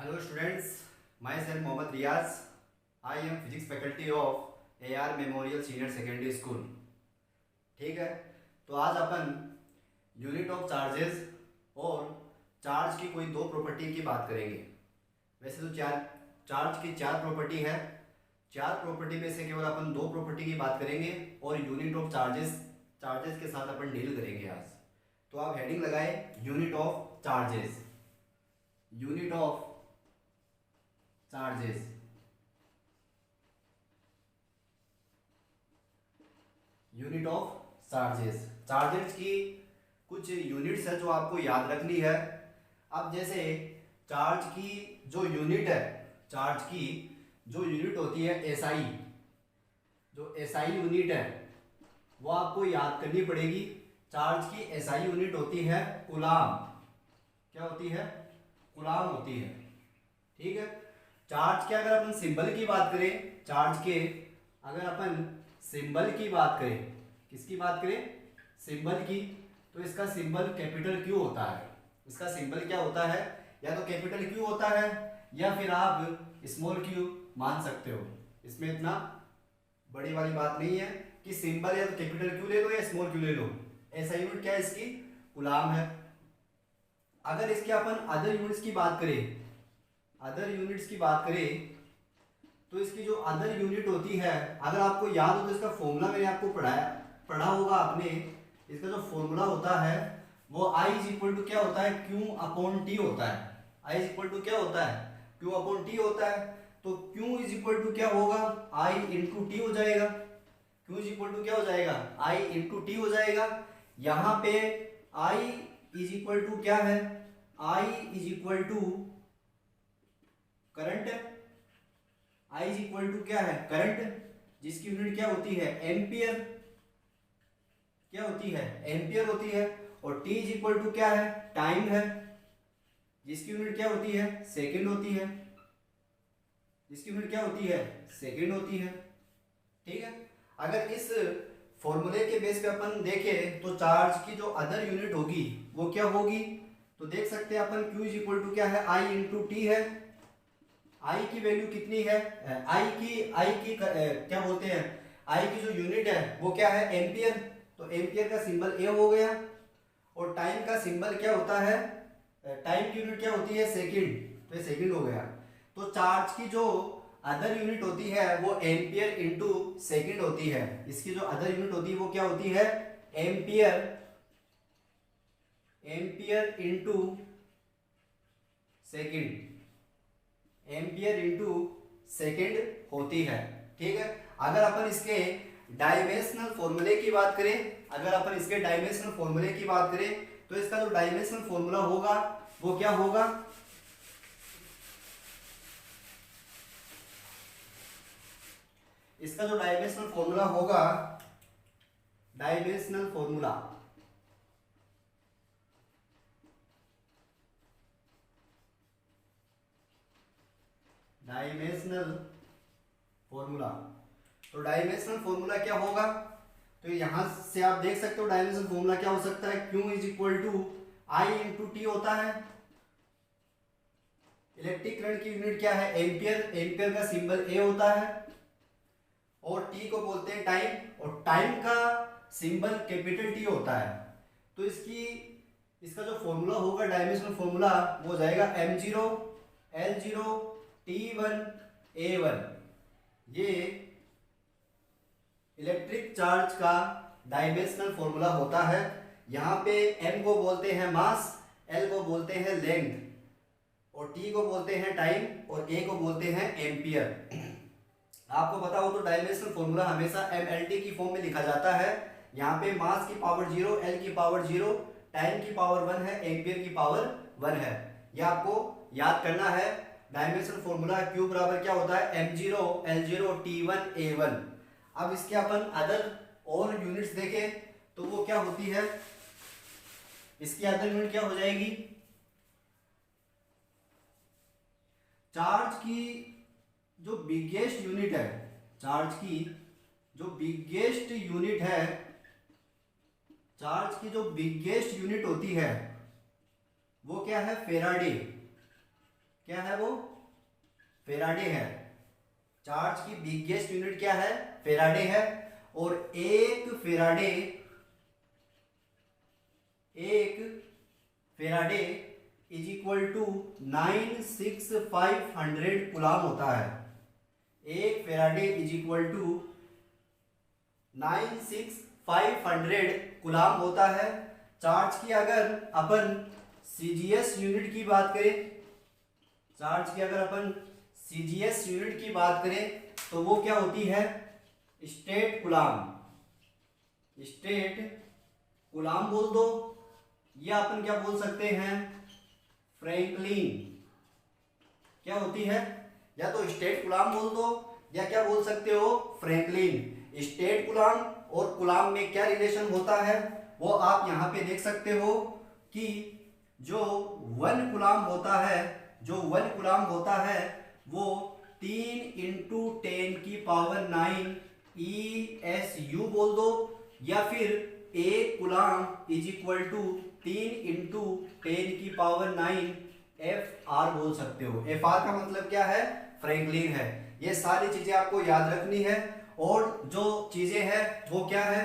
Hello students, myself Mohammad Riaz. I am physics faculty of AR Memorial Senior Secondary School. ठीक है, तो आज अपन unit of charges और charge की कोई दो प्रॉपर्टी की बात करेंगे। वैसे तो चार्ज की चार प्रॉपर्टी है, चार प्रॉपर्टी में से केवल अपन दो प्रॉपर्टी की बात करेंगे और यूनिट ऑफ चार्जेस के साथ अपन डील करेंगे आज। तो आप हेडिंग लगाए unit of charges, unit of charges. Unit of charges की कुछ यूनिट्स है जो आपको याद रखनी है। अब जैसे चार्ज की जो यूनिट है, चार्ज की जो यूनिट होती है एसआई, जो एसआई यूनिट है वो आपको याद करनी पड़ेगी। चार्ज की एसआई यूनिट होती है कूलाम। क्या होती है? कूलाम होती है। ठीक है, चार्ज के अगर अपन सिंबल की बात करें, चार्ज के अगर अपन सिंबल की बात करें, किसकी बात करें? सिंबल की, तो इसका सिंबल कैपिटल क्यू होता है। इसका सिंबल क्या होता है? या तो कैपिटल क्यू होता है या फिर आप स्मॉल क्यू मान सकते हो। इसमें इतना बड़ी वाली बात नहीं है कि सिंबल या तो कैपिटल क्यू ले लो या स्मॉल क्यू ले लो। ऐसा यूनिट क्या है? इसकी कूलाम है। अगर इसके अपन अदर यूनिट्स की बात करें, अदर यूनिट्स की बात करें तो इसकी जो अदर यूनिट होती है, अगर आपको याद हो तो इसका फॉर्मूला मैंने आपको पढ़ा होगा आपने। इसका जो फॉर्मूला होता है वो I इज इक्वल टू क्या होता है? Q अपॉन टी होता है। I इज इक्वल टू क्या होता है? Q अपॉन टी होता है। तो Q इज इक्वल टू क्या होगा? I इंटू टी हो जाएगा। Q इज इक्वल टू क्या हो जाएगा? I इंटू टी हो जाएगा। यहाँ पे I इज इक्वल टू क्या है? I is equal to current है। I इज इक्वल टू क्या है? करंट, जिसकी यूनिट क्या होती है? एम्पियर। क्या होती है? एम्पियर होती है। और T इज इक्वल टू क्या है? टाइम है, जिसकी यूनिट क्या होती है? सेकंड होती है। जिसकी यूनिट क्या होती है? सेकंड होती है। ठीक है, अगर इस फॉर्मूले के बेस पे अपन देखें तो चार्ज की जो अदर यूनिट होगी वो क्या होगी? तो देख सकते हैं अपन Q इज इक्वल टू क्या है? I इंटू टी है। I की वैल्यू कितनी है? I की क्या बोलते हैं? I की जो यूनिट है वो क्या है? एम्पियर। तो एम्पियर का सिंबल ए हो गया। और टाइम का सिंबल क्या होता है? टाइम की यूनिट क्या होती है? सेकंड। तो ये सेकंड हो गया। तो चार्ज की जो अदर यूनिट होती है वो एम्पियर इंटू सेकंड होती है। इसकी जो अदर यूनिट होती है वो क्या होती है? Ampere, ampere into second, ampere into second होती है। ठीक है, अगर अपन इसके डायमेंशनल फॉर्मूले की बात करें, अगर अपन इसके डायमेंशनल फॉर्मूले की बात करें तो इसका जो डायमेंशनल फॉर्मूला होगा वो क्या होगा? इसका जो डायमेंशनल फॉर्मूला होगा, डायमेंशनल फॉर्मूला डायमेंशनल फॉर्मूला तो डायमेंशनल फॉर्मूला क्या होगा? तो यहां से आप देख सकते हो डायमेंशनल फॉर्मूला क्या हो सकता है? Q is equal to I into t होता है। इलेक्ट्रिक करंट की यूनिट क्या है? एम्पियर। एम्पियर का सिंबल ए होता है। और टी को बोलते हैं टाइम, और टाइम का सिंबल कैपिटल टी होता है। तो इसका जो फॉर्मूला होगा डायमेंशनल फॉर्मूला वो हो जाएगा m0 l0 t1 a1। ये इलेक्ट्रिक चार्ज का डायमेंशनल फॉर्मूला होता है। यहाँ पे m को बोलते हैं मास, l को बोलते हैं लेंथ, और t को बोलते हैं टाइम, और a को बोलते हैं एम्पियर। आपको पता हो तो डायमेंशनल फॉर्मूला हमेशा mLT की फॉर्म में लिखा जाता है। यहाँ पे मास की पावर 0, l की पावर 0, टाइम की पावर 1 है, एम्पियर की पावर 1 है। यह आपको याद करना है। डायमेंशनल फॉर्मूला Q बराबर क्या होता है? m0 l0 t1 a1। अब इसके अपन अदर और यूनिट्स देखें तो वो क्या होती है? इसकी अदर यूनिट क्या हो जाएगी? चार्ज की जो बिगेस्ट यूनिट है, चार्ज की जो बिगेस्ट यूनिट है, चार्ज की जो बिगेस्ट यूनिट होती है वो क्या है? फेराडे। क्या है वो? फेराडे है। चार्ज की बिगेस्ट यूनिट क्या है? फेराडे है। और एक faraday is equal to 96500 coulomb होता है। एक faraday is equal to 96500 coulomb होता है। चार्ज की अगर अपन सीजीएस यूनिट की बात करें, तो वो क्या होती है? स्टेट कूलाम बोल दो, या अपन क्या बोल सकते हैं? फ्रैंकलिन। क्या होती है? या तो स्टेट कूलाम बोल दो, या क्या बोल सकते हो? फ्रैंकलिन। स्टेट कूलाम और कूलाम में क्या रिलेशन होता है वो आप यहां पे देख सकते हो कि जो 1 कूलाम होता है वो 3 × 10⁹ ESU बोल दो, या फिर 1 coulomb is equal to 3 × 10⁹ FR बोल सकते हो। FR का मतलब क्या है? फ्रैंकलिन है। ये सारी चीजें आपको याद रखनी है। और जो चीजें हैं वो क्या है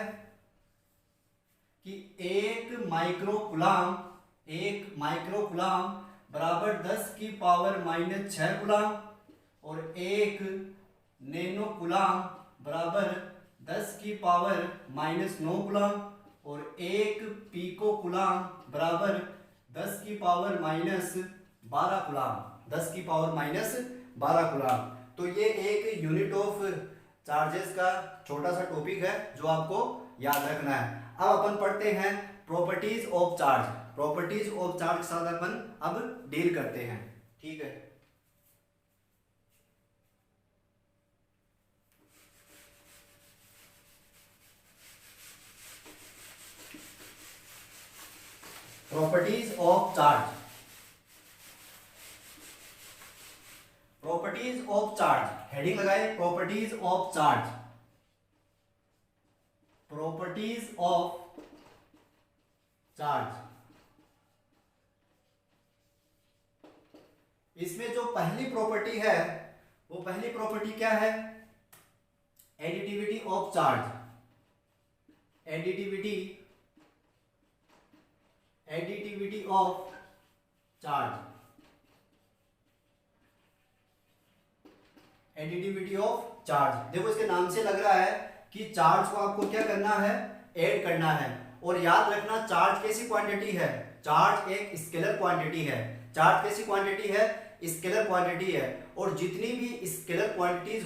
कि 1 माइक्रो कूलाम बराबर 10⁻⁻6 कूलाम, और 1 नैनो कूलाम बराबर 10⁻⁻9 कूलाम, और 1 पीको कूलाम बराबर 10⁻⁻12 कूलाम। 10⁻⁻12 कूलाम। तो ये एक यूनिट ऑफ चार्जेस का छोटा सा टॉपिक है जो आपको याद रखना है। अब अपन पढ़ते हैं properties of charge. Properties of charge के साथ अपन अब डील करते हैं। ठीक है। Properties of charge. Properties of charge, heading लगाए properties of charge. Properties of charge. इसमें जो पहली प्रॉपर्टी है वो पहली प्रॉपर्टी क्या है? Additivity of charge. Additivity of charge. Additivity of charge. देखो इसके नाम से लग रहा है कि चार्ज को आपको क्या करना है? ऐड करना है। और याद रखना चार्ज कैसी क्वांटिटी है? चार्ज एक स्केलर क्वांटिटी है। चार्ज कैसी क्वांटिटी है? स्केलर क्वांटिटी है। और जितनी भी स्केलर क्वांटिटीज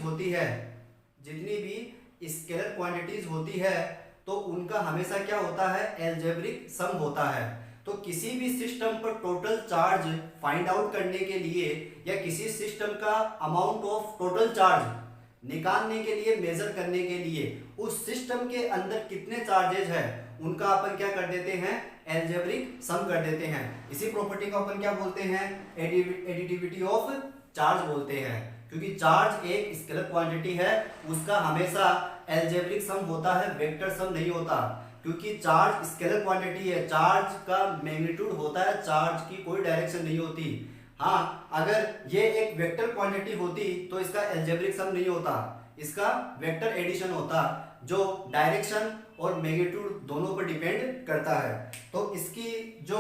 होती है तो उनका हमेशा क्या होता है? एल्जेब्रिक सम होता है। तो किसी भी सिस्टम पर टोटल चार्ज फाइंड आउट करने के लिए या किसी सिस्टम का अमाउंट ऑफ टोटल चार्ज निकालने के लिए, मेजर करने के लिए उस सिस्टम के अंदर कितने चार्जेज है उनका अपन क्या कर देते हैं? एल्जेब्रिक सम कर देते हैं। इसी प्रॉपर्टी को अपन क्या बोलते हैं? एडिटिविटी ऑफ चार्ज बोलते हैं। क्योंकि चार्ज एक स्केलर क्वांटिटी है, उसका हमेशा एल्जेब्रिक सम होता है, वेक्टर सम नहीं होता। क्योंकि चार्ज स्केलर क्वांटिटी है, चार्ज का मैग्नीट्यूड होता है, चार्ज की कोई डायरेक्शन नहीं होती। हाँ, अगर ये एक वेक्टर क्वांटिटी होती तो इसका एल्जेब्रिक सम नहीं होता, इसका वेक्टर एडिशन होता जो डायरेक्शन और मैग्नीट्यूड दोनों पर डिपेंड करता है। तो इसकी जो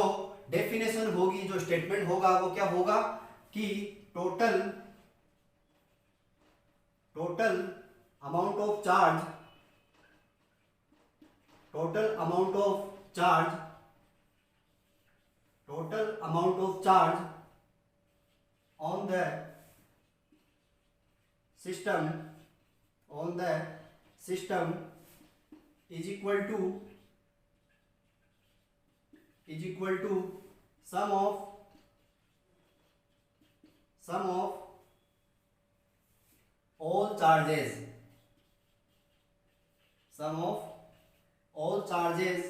डेफिनेशन होगी, जो स्टेटमेंट होगा वो क्या होगा कि total amount of charge on the system is equal to sum of all charges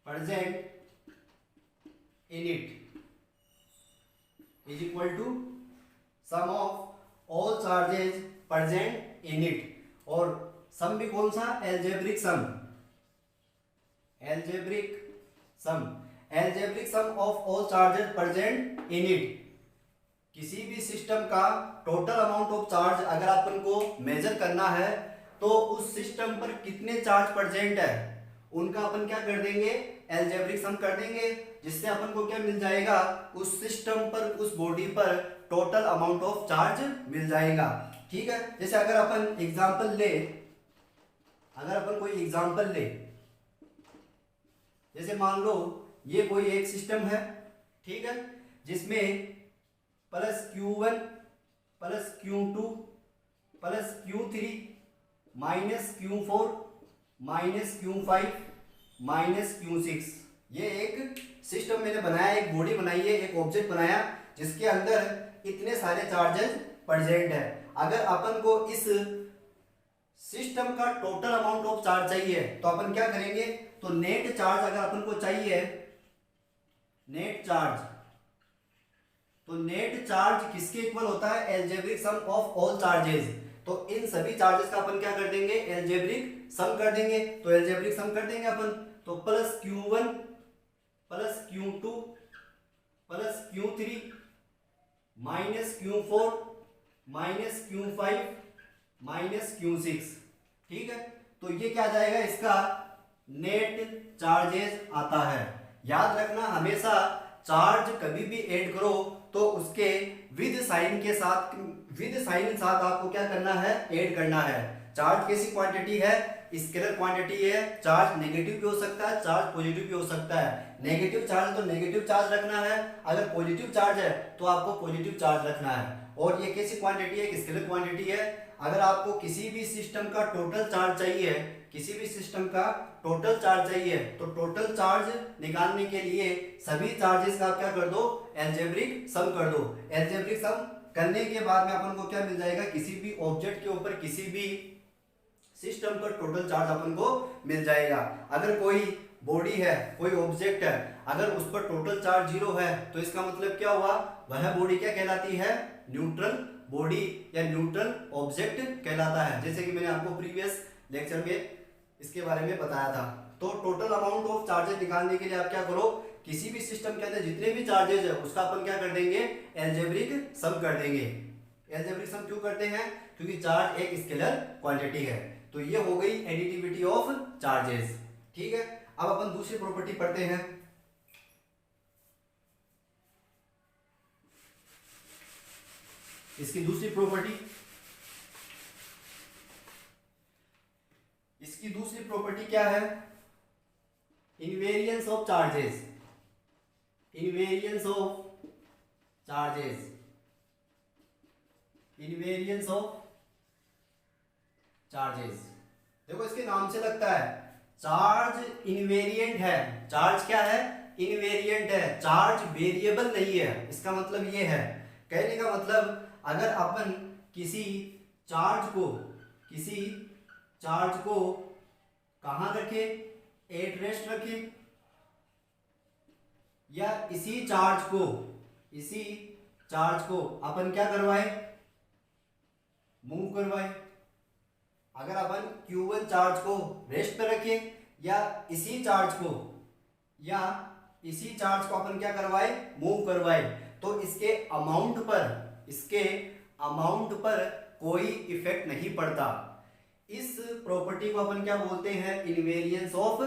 present in it is equal to sum of all charges present in it। और सम भी कौन सा? Algebraic sum of all charges present in it. किसी भी system का total amount of charge अगर अपन को major करना है तो उस सिस्टम पर कितने चार्ज प्रेजेंट है उनका अपन क्या कर देंगे, एल्जेब्रिक सम कर देंगे, जिससे अपन को क्या मिल जाएगा, उस सिस्टम पर, उस बॉडी पर टोटल अमाउंट ऑफ चार्ज मिल जाएगा। ठीक है, जैसे अगर अपन एग्जांपल ले, अगर अपन कोई एग्जांपल ले, जैसे मान लो ये कोई एक सिस्टम है, ठीक है, जिसमें plus Q1 plus Q2 plus Q3 minus Q4 minus Q5 minus Q6, ये एक सिस्टम मैंने बनाया, एक बॉडी बनाई है, एक ऑब्जेक्ट बनाया जिसके अंदर इतने सारे चार्जेस प्रेजेंट है। अगर अपन को इस सिस्टम का टोटल अमाउंट ऑफ चार्ज चाहिए तो अपन क्या करेंगे, तो नेट चार्ज अगर अपन को चाहिए, नेट चार्ज, तो नेट चार्ज किसके इक्वल होता है, algebraic sum of all charges. तो इन सभी चार्जेस का अपन क्या कर देंगे, एल्जेब्रिक सम कर देंगे। तो एल्जेब्रिक सम कर देंगे अपन, तो plus Q1 plus Q2 plus Q3 minus Q4 minus Q5 minus Q6, ठीक है। तो ये क्या आ जाएगा, इसका नेट चार्जेस आता है। याद रखना हमेशा चार्ज कभी भी ऐड करो तो उसके विद साइन के साथ, विद साइन साथ आपको क्या करना है, ऐड करना है। चार्ज कैसी क्वांटिटी है, स्केलर क्वांटिटी है, चार्ज नेगेटिव भी हो सकता है, चार्ज पॉजिटिव भी हो सकता है। नेगेटिव चार्ज तो नेगेटिव चार्ज रखना है, अगर पॉजिटिव चार्ज है तो आपको पॉजिटिव चार्ज रखना है। और ये कैसी क्वांटिटी है, स्केलर क्वांटिटी है। अगर आपको किसी भी सिस्टम का टोटल चार्ज चाहिए, किसी भी सिस्टम का टोटल चार्ज चाहिए, तो टोटल चार्ज निकालने के लिए सभी चार्जेस का क्या कर दो, एल्जेब्रिक सम कर दो। एल्जेब्रिक सम करने के बाद में अपन को क्या मिल जाएगा, किसी भी ऑब्जेक्ट के ऊपर, किसी भी सिस्टम पर टोटल चार्ज अपन को मिल जाएगा। अगर कोई बॉडी है, कोई ऑब्जेक्ट है, अगर उस पर टोटल चार्ज 0 है तो इसका मतलब क्या हुआ, वह बॉडी क्या कहलाती है, न्यूट्रल बॉडी या न्यूट्रल ऑब्जेक्ट कहलाता है। जैसे कि मैंने आपको प्रीवियस लेक्चर में इसके बारे में बताया था। तो टोटल अमाउंट ऑफ चार्जेस निकालने के लिए आप क्या करो, किसी भी सिस्टम के अंदर जितने भी चार्जेस है उसका अपन क्या कर देंगे, एल्जेब्रिक सम कर देंगे। एल्जेब्रिक सम क्यों करते हैं, क्योंकि चार्ज एक स्केलर क्वांटिटी है। तो ये हो गई एडिटिविटी ऑफ चार्जेस, ठीक है। अब अपन दूसरी प्रॉपर्टी पढ़ते हैं। इसकी दूसरी प्रॉपर्टी, इसकी दूसरी प्रॉपर्टी क्या है, invariance of charges. Invariance of charges, invariance of charges. देखो इसके नाम से लगता है चार्ज इनवेरिएंट है। चार्ज क्या है, इनवेरिएंट है, चार्ज वेरिएबल नहीं है। इसका मतलब ये है, कहने का मतलब अगर अपन किसी चार्ज को, किसी चार्ज को कहां रखे, एट रेस्ट रखे, या इसी चार्ज को, इसी चार्ज को अपन क्या करवाए, मूव करवाए। अगर अपन Q1 चार्ज को रेस्ट पे रखे, या इसी चार्ज को, या इसी चार्ज को अपन क्या करवाए, मूव करवाए, तो इसके अमाउंट पर, इसके अमाउंट पर कोई इफेक्ट नहीं पड़ता। इस प्रॉपर्टी को अपन क्या बोलते हैं, इनवेरियंस ऑफ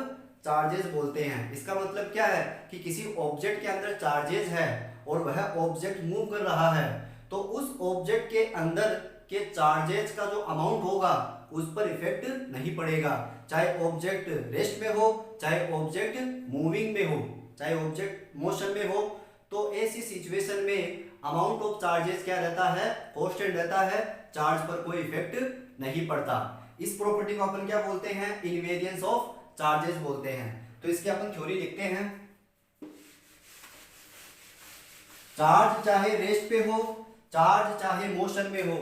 चार्जेस बोलते हैं। इसका मतलब क्या है कि किसी ऑब्जेक्ट के अंदर चार्जेस है और वह ऑब्जेक्ट मूव कर रहा है, तो उस ऑब्जेक्ट के अंदर के चार्जेस का जो अमाउंट होगा उस पर इफेक्ट नहीं पड़ेगा, चाहे ऑब्जेक्ट रेस्ट में हो, चाहे ऑब्जेक्ट मूविंग में हो, चाहे ऑब्जेक्ट मोशन में हो। तो ऐसी सिचुएशन में अमाउंट ऑफ चार्जेस क्या रहता है, कांस्टेंट रहता है, चार्ज पर कोई इफेक्ट नहीं पड़ता। इस प्रॉपर्टी को अपन क्या बोलते हैं, इनवेरियंस ऑफ चार्जेस बोलते हैं। तो इसकी अपन थ्योरी लिखते हैं, चार्ज चाहे रेस्ट पे हो, चार्ज चाहे मोशन में हो,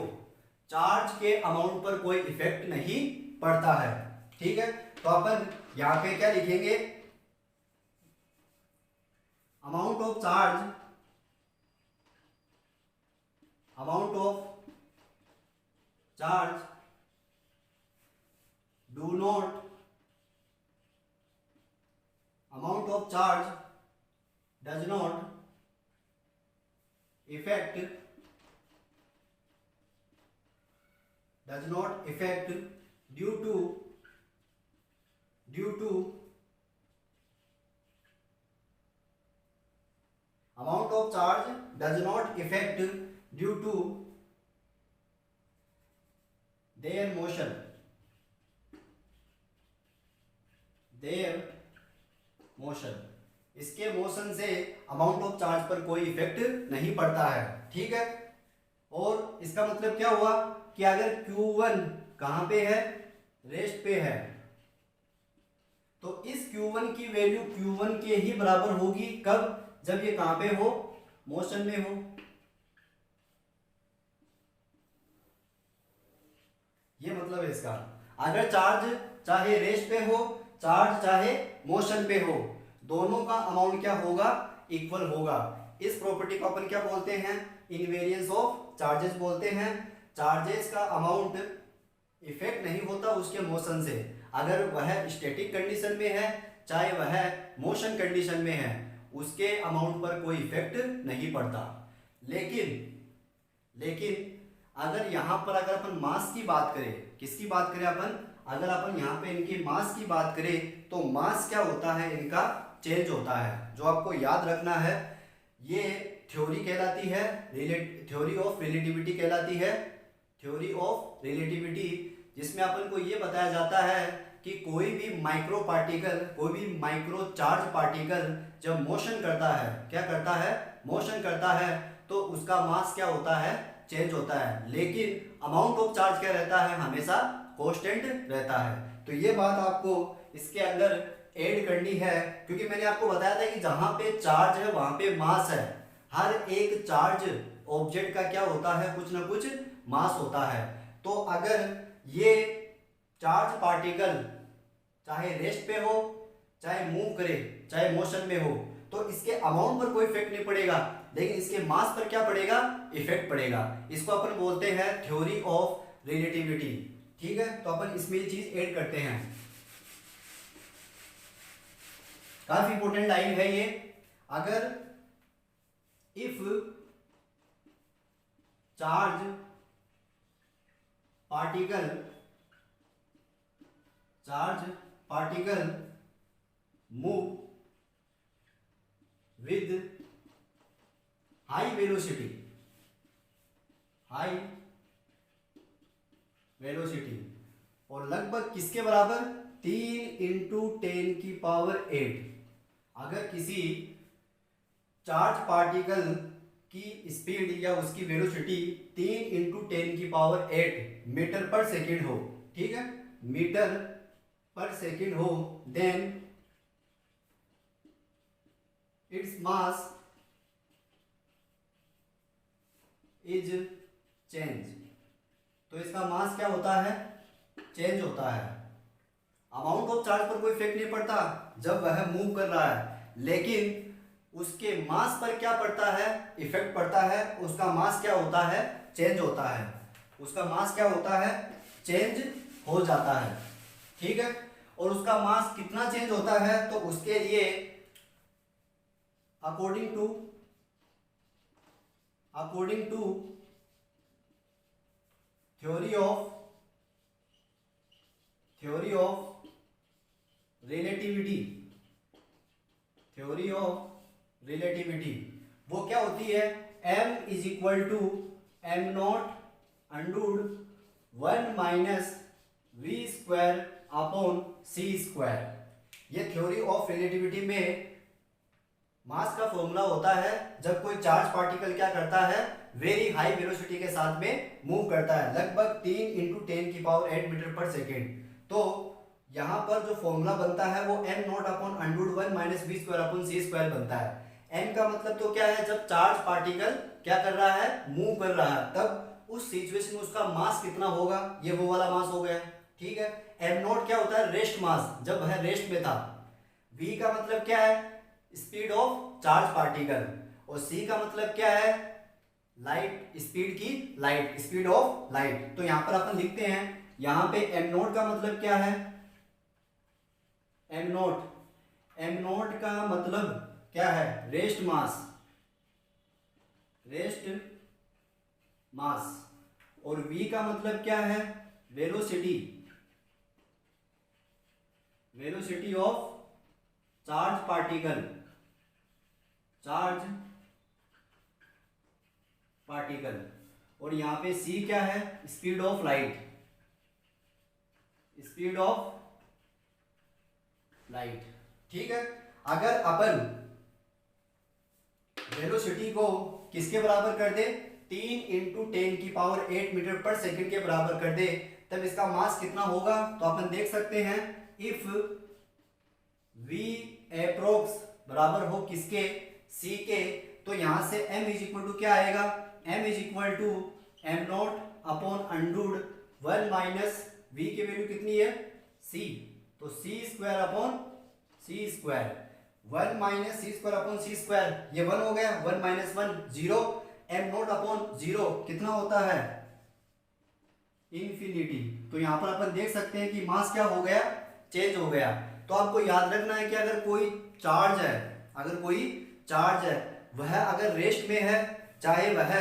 चार्ज के अमाउंट पर कोई इफेक्ट नहीं पड़ता है, ठीक है। तो अपन यहां पे क्या लिखेंगे, amount of charge, amount of charge do not, amount of charge does not affect does not effect due to amount of charge does not affect due to their motion इसके मोशन से अमाउंट ऑफ चार्ज पर कोई effect नहीं पड़ता है। ठीक है, और इसका मतलब क्या हुआ कि अगर Q1 कहां पे है, रेस्ट पे है, तो इस Q1 की वैल्यू Q1 के ही बराबर होगी। कब? जब ये कहां पे हो, मोशन में हो। ये मतलब है इसका। अगर चार्ज चाहे रेस्ट पे हो, चार्ज चाहे मोशन पे हो, दोनों का अमाउंट क्या होगा, इक्वल होगा। इस प्रॉपर्टी को अपन क्या बोलते हैं, इनवेरियंस ऑफ चार्जेस बोलते हैं। चार्जेस का अमाउंट इफेक्ट नहीं होता उसके मोशन से। अगर वह स्टैटिक कंडीशन में है चाहे वह मोशन कंडीशन में है, उसके अमाउंट पर कोई इफेक्ट नहीं पड़ता। लेकिन अगर यहां पर अगर अपन मास की बात करें, किसकी बात करें अपन, अगर अपन यहाँ पे इनकी मास की बात करें तो मास क्या होता है, इनका चेंज होता है। जो आपको याद रखना है, ये थ्योरी कहलाती है, थ्योरी ऑफ रिलेटिविटी कहलाती है, थ्योरी ऑफ रिलेटिविटी, जिसमें अपन को ये बताया जाता है कि कोई भी माइक्रो पार्टिकल, कोई भी माइक्रो चार्ज पार्टिकल जब मोशन करता है, क्या करता है, मोशन करता है, तो उसका मास क्या होता है, चेंज होता है। लेकिन अमाउंट ऑफ चार्ज क्या रहता है, हमेशा कांस्टेंट रहता है। तो ये बात आपको इसके अंदर ऐड करनी है, क्योंकि मैंने आपको बताया था कि जहां पे चार्ज है वहां पे मास है। हर एक चार्ज ऑब्जेक्ट का क्या होता है, कुछ ना कुछ मास होता है। तो अगर ये चार्ज पार्टिकल चाहे रेस्ट पे हो, चाहे मूव करे, चाहे मोशन में हो, तो इसके अमाउंट पर कोई इफेक्ट नहीं पड़ेगा, लेकिन इसके मास पर क्या पड़ेगा, इफेक्ट पड़ेगा। इसको अपन बोलते हैं थ्योरी ऑफ रिलेटिविटी। ठीक है, तो अपन इसमें ये चीज ऐड करते हैं। काफी इंपॉर्टेंट लाइन है ये। अगर if charge particle move with high velocity और लगभग किसके बराबर, 3 × 10⁸। अगर किसी चार्ज पार्टिकल की स्पीड या उसकी वेलोसिटी 3 × 10⁸ मीटर पर सेकेंड हो, ठीक है, मीटर पर सेकेंड हो, then its mass is change. तो इसका मास क्या होता है, चेंज होता है। अमाउंट ऑफ चार्ज पर कोई इफेक्ट नहीं पड़ता जब वह मूव कर रहा है, लेकिन उसके मास पर क्या पड़ता है, इफेक्ट पड़ता है। उसका मास क्या होता है, चेंज होता है। उसका मास क्या होता है, चेंज हो जाता है। ठीक है, और उसका मास कितना चेंज होता है, तो उसके लिए according to theory of relativity, वो क्या होती है, m = m0 √1 - v²/c²। ये थ्योरी ऑफ रिलेटिविटी में मास का फॉर्मूला होता है जब कोई चार्ज पार्टिकल क्या करता है, वेरी हाई वेलोसिटी के साथ में मूव करता है, लगभग 3 × 10⁸ मीटर पर सेकेंड। तो यहां पर जो फॉर्मूला बनता है वो m0 √1 - v²/c² बनता है। m का मतलब तो क्या है, जब चार्ज पार्टिकल क्या कर रहा है, मूव कर रहा है, तब उस सिचुएशन में उसका मास कितना होगा, ये वो वाला मास हो गया। ठीक है, m0 क्या होता है, रेस्ट मास, जब वह रेस्ट में था। v का मतलब क्या है, स्पीड ऑफ चार्ज पार्टिकल, और c का मतलब क्या है, लाइट स्पीड की, लाइट स्पीड ऑफ लाइट। तो यहां पर अपन लिखते हैं, यहां पे m0 का मतलब क्या है, m0 का मतलब क्या है, रेस्ट मास, और v का मतलब क्या है, velocity velocity of charge particle और यहां पे c क्या है, स्पीड ऑफ लाइट ठीक है। अगर अपन वेलोसिटी को किसके बराबर कर दे, 3 × 10⁸ मीटर पर सेकंड के बराबर कर दे, तब इसका मास कितना होगा। तो अपन देख सकते हैं इफ v अप्रोक्स बराबर हो किसके, c के, तो यहां से m इज इक्वल टू क्या आएगा, m is equal to m0 upon under root 1 minus v की वैल्यू कितनी है, c, तो c square upon c square, 1 minus c square upon c square, ये 1 हो गया, 1 माइनस 1 0, m0 अपॉन 0 कितना होता है, इन्फिनिटी। तो यहां पर अपन देख सकते हैं कि मास क्या हो गया, चेंज हो गया। तो आपको याद रखना है कि अगर कोई चार्ज है वह अगर रेस्ट में है चाहे वह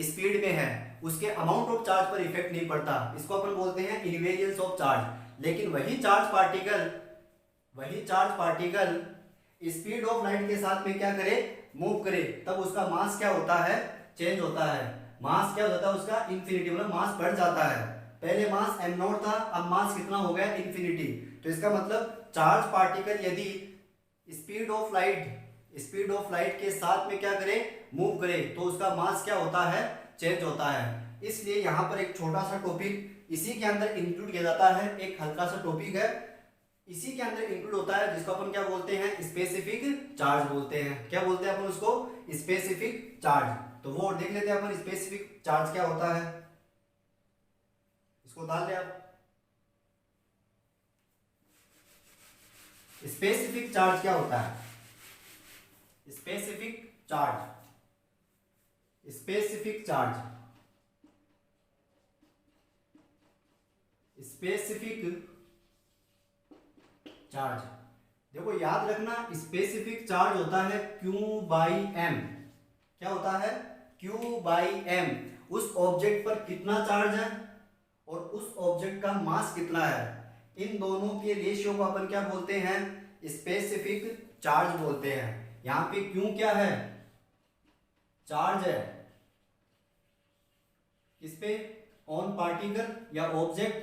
स्पीड में है, उसके अमाउंट ऑफ चार्ज पर इफेक्ट नहीं पड़ता, इसको अपन बोलते हैं इनवेरियंस ऑफ चार्ज। लेकिन वही charge particle speed of light के साथ में क्या करे, मूव करे, तब उसका मास क्या होता है, चेंज होता है। मास क्या होता है उसका, इन्फिनिटी, मतलब मास बढ़ जाता है। पहले मास m0 था, अब मास कितना हो गया, इन्फिनिटी। तो इसका मतलब चार्ज पार्टिकल यदि स्पीड ऑफ लाइट के साथ में क्या करे, मूव करे, तो उसका मास क्या होता है, चेंज होता है। इसलिए यहाँ पर एक छोटा सा टॉपिक इसी के अंदर इंक्लूड किया जाता है, एक हल्का सा टॉपिक है, इसी के अंदर इंक्लूड होता है, जिसको अपन क्या बोलते हैं, स्पेसिफिक चार्ज बोलते हैं। क्या बोलते हैं अपन उसको, स्पेसिफिक चार्ज। तो वो देख लेते हैं अपन स्पेसिफिक चार्ज क्या होता है, इसको डाल दे आप। स्पेसिफिक चार्ज क्या होता है, स्पेसिफिक चार्ज देखो याद रखना, स्पेसिफिक चार्ज होता है Q/m। क्या होता है, Q/m। उस ऑब्जेक्ट पर कितना चार्ज है और उस ऑब्जेक्ट का मास कितना है, इन दोनों के रेशियो को अपन क्या बोलते हैं, स्पेसिफिक चार्ज बोलते हैं। यहां पे Q क्या है, चार्ज है किस पे, ऑन पार्टिकल या ऑब्जेक्ट,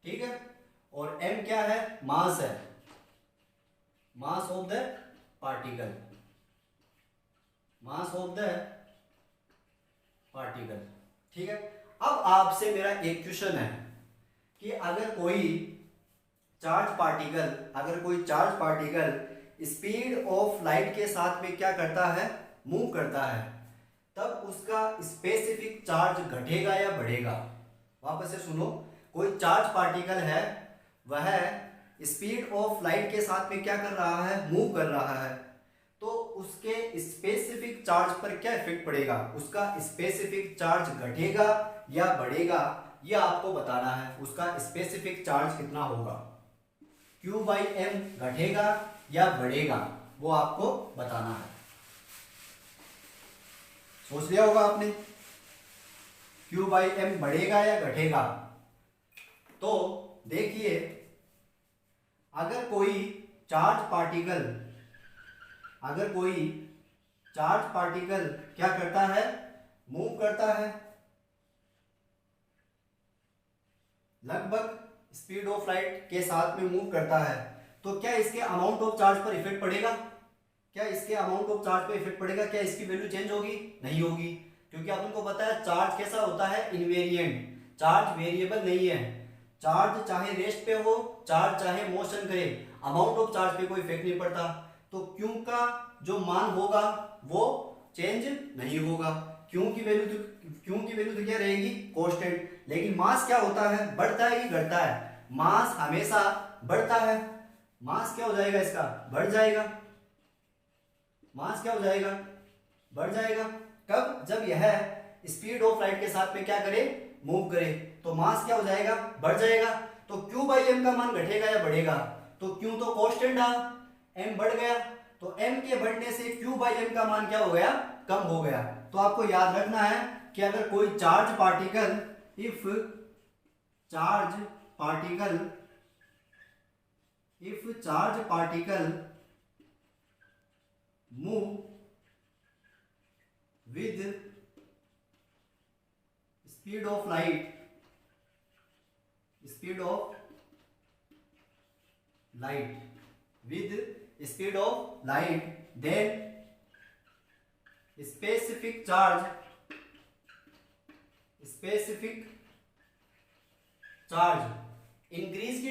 ठीक है। और m क्या है, मास है, मास ऑफ द पार्टिकल, ठीक है। अब आपसे मेरा एक क्वेश्चन है कि अगर कोई charge particle speed of light के साथ में क्या करता है, मूव करता है, तब उसका स्पेसिफिक चार्ज घटेगा या बढ़ेगा। वापस से सुनो, कोई चार्ज पार्टिकल है, वह स्पीड ऑफ लाइट के साथ में क्या कर रहा है, मूव कर रहा है, तो उसके स्पेसिफिक चार्ज पर क्या इफेक्ट पड़ेगा, उसका स्पेसिफिक चार्ज घटेगा या बढ़ेगा, यह आपको बताना है। उसका स्पेसिफिक चार्ज कितना होगा, Q/m घटेगा या बढ़ेगा, वो आपको बताना है। सोच लिया होगा आपने, Q/m बढ़ेगा या घटेगा। तो देखिए, अगर कोई चार्ज पार्टिकल क्या करता है, मूव करता है, लगभग स्पीड ऑफ लाइट के साथ में मूव करता है, तो क्या इसके अमाउंट ऑफ चार्ज पर इफेक्ट पड़ेगा, क्या इसकी वैल्यू चेंज होगी, नहीं होगी, क्योंकि अपन को पता है चार्ज कैसा होता है, इनवेरिएंट, चार्ज वेरिएबल नहीं है। चार्ज चाहे रेस्ट पे हो, चार्ज चाहे मोशन करे, अमाउंट ऑफ चार्ज पे कोई इफेक्ट नहीं पड़ता। तो Q का जो मान होगा वो चेंज नहीं होगा, Q की वैल्यू तो क्या रहेगी, कांस्टेंट। लेकिन मास क्या होता है, बढ़ता है कि घटता है, मास हमेशा बढ़ता है। मास क्या हो जाएगा, इसका बढ़ जाएगा, मास क्या हो जाएगा, बढ़ जाएगा। कब, जब यह स्पीड ऑफ लाइट के साथ में क्या करे, मूव करे, तो मास क्या हो जाएगा, बढ़ जाएगा। तो Q/m का मान घटेगा या बढ़ेगा, तो Q तो कांस्टेंट था, m बढ़ गया, तो m के बढ़ने से Q/m का मान क्या हो गया, कम हो गया। तो आपको याद रखना है कि अगर कोई charge particle if charge particle move with speed of light with speed of light, then specific charge increase की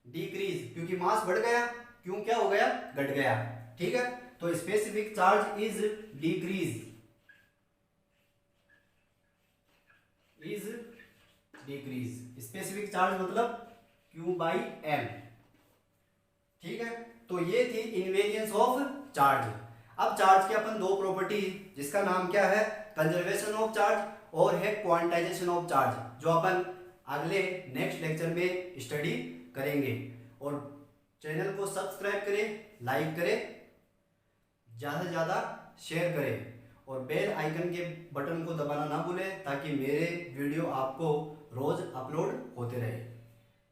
डिक्रीज क्योंकि मास बढ़ गया, क्यों क्या हो गया, घट गया। ठीक है, तो specific charge is decrease specific charge मतलब Q/m। ठीक है, तो ये थी इनवेरियंस ऑफ चार्ज। अब चार्ज के अपन दो प्रॉपर्टी, जिसका नाम क्या है, कंजर्वेशन ऑफ चार्ज और है क्वांटाइजेशन ऑफ चार्ज, जो अपन अगले नेक्स्ट लेक्चर में स्टडी करेंगे। और चैनल को सब्सक्राइब करें, लाइक करें, ज़्यादा से ज़्यादा शेयर करें और बेल आइकन के बटन को दबाना ना भूलें, ताकि मेरे वीडियो आपको रोज़ अपलोड होते रहे।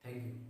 Thank you.